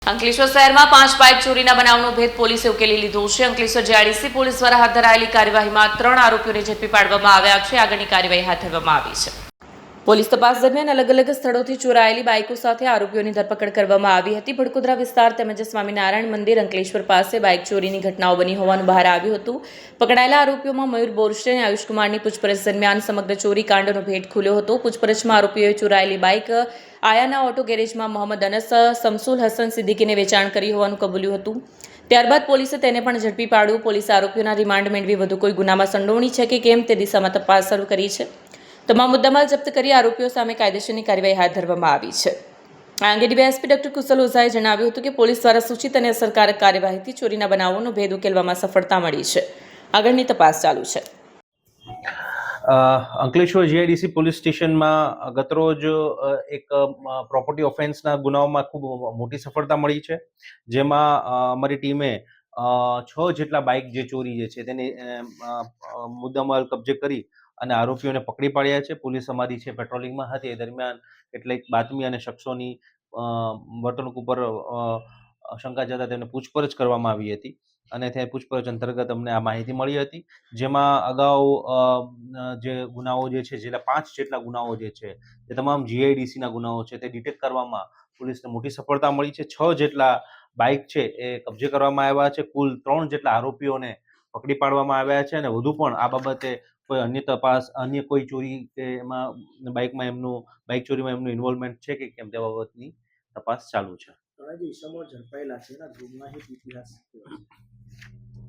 અંકલેશ્વર શહેરમાં 5 બાઇક ચોરીના બનાવનો ભેદ પોલીસે ઉકેલી લીધો છે। અંકલેશ્વર જીઆઈડીસી પોલીસ દ્વારા હાથ ધરાયેલી કાર્યવાહીમાં 3 આરોપીઓને ઝડપી પાડવામાં આવ્યા છે। આગળની કાર્યવાહી હાથ ધરવામાં આવી છે। પોલીસ તપાસ દરમિયાન અલગ અલગ સ્થળોથી ચોરાયેલી બાઇકો સાથે આરોપીઓની ધરપકડ કરવામાં આવી હતી। ભડકોદરા વિસ્તાર તેમજ સ્વામિનારાયણ મંદિર અંકલેશ્વર પાસે બાઇક ચોરીની ઘટનાઓ બની હોવાનું બહાર આવ્યું હતું। પકડાયેલા આરોપીઓમાં મયુર બોરસે અને આયુષ કુમારની પૂછપરછ દરમિયાન સમગ્ર ચોરી કાંડનો ભેદ ખુલ્યો હતો। પૂછપરછમાં આરોપીઓએ ચોરાયેલી બાઇક આયાના ઓટો ગેરેજમાં મોહમ્મદ અનસ શમસુલ હસન સિદ્દીકીને વેચાણ કરી હોવાનું કબૂલ્યું હતું। ત્યારબાદ પોલીસે તેને પણ ઝડપી પાડ્યું। પોલીસે આરોપીઓના રિમાન્ડ મેળવી વધુ કોઈ ગુનામાં સંડોવણી છે કે કેમ તે દિશામાં તપાસ શરૂ કરી છે। તમામ મુદ્દામાલ જપ્ત કરી આરોપીઓ સામે કાયદેસરની કાર્યવાહી હાથ ધરવામાં આવી છે। આ અંગે ડીવાયએસપી ડોક્ટર કુશલ ઓઝાએ જણાવ્યું હતું કે પોલીસ દ્વારા સૂચિત અને અસરકારક કાર્યવાહીથી ચોરીના બનાવોનો ભેદ ઉકેલવામાં સફળતા મળી છે। આગળની તપાસ ચાલુ છે। અંકલેશ્વર જીઆઈડીસી પોલીસ સ્ટેશનમાં ગતરોજ એક પ્રોપર્ટી ઓફેન્સના ગુનાઓમાં ખૂબ મોટી સફળતા મળી છે, જેમાં અમારી ટીમે 6 જેટલા બાઇક જે ચોરી જે છે તેની મુદ્દામાલ કબજે કરી અને આરોપીઓને પકડી પાડ્યા છે। પોલીસ અમારી છે પેટ્રોલિંગમાં હતી, એ દરમિયાન કેટલીક બાતમી અને શખ્સોની વર્તણૂક ઉપર શંકા જતા તેમને પૂછપરછ કરવામાં આવી હતી અને તે પૂછપરછ અંતર્ગત અમને આ માહિતી મળી હતી, જેમાં અગાઉ જે ગુનાઓ જે છે, જેટલા 5 જેટલા ગુનાઓ જે છે તે તમામ જીઆઈડીસીના ગુનાઓ છે તે ડિટેક્ટ કરવામાં પોલીસને મોટી સફળતા મળી છે। 6 જેટલા બાઇક છે એ કબજે કરવામાં આવ્યા છે। કુલ 3 જેટલા આરોપીઓને પકડી પાડવામાં આવ્યા છે અને વધુ પણ આ બાબતે કોઈ અન્ય તપાસ, અન્ય કોઈ ચોરી કે એમાં બાઇક ચોરીમાં એમનું ઇન્વોલ્વમેન્ટ છે કે કેમ તે બાબતની તપાસ ચાલુ છે।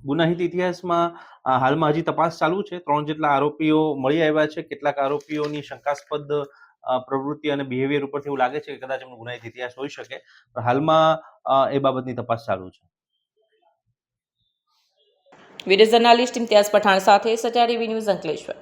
ગુનાહિત ઇતિહાસમાં હાલમાં હજી તપાસ ચાલુ છે। 3 જેટલા આરોપીઓ મળી આવ્યા છે। કેટલાક આરોપીઓની શંકાસ્પદ પ્રવૃત્તિ અને બિહેવિયર ઉપરથી એવું લાગે છે કે કદાચ એમનો ગુનાહિત ઇતિહાસ હોઈ શકે, પણ હાલમાં એ બાબતની તપાસ ચાલુ છે। વિડીયો જર્નાલિસ્ટ ઇમ્તિયાઝ પઠાણ સાથે સત્યા ટીવી ન્યૂઝ અંકલેશ્વર।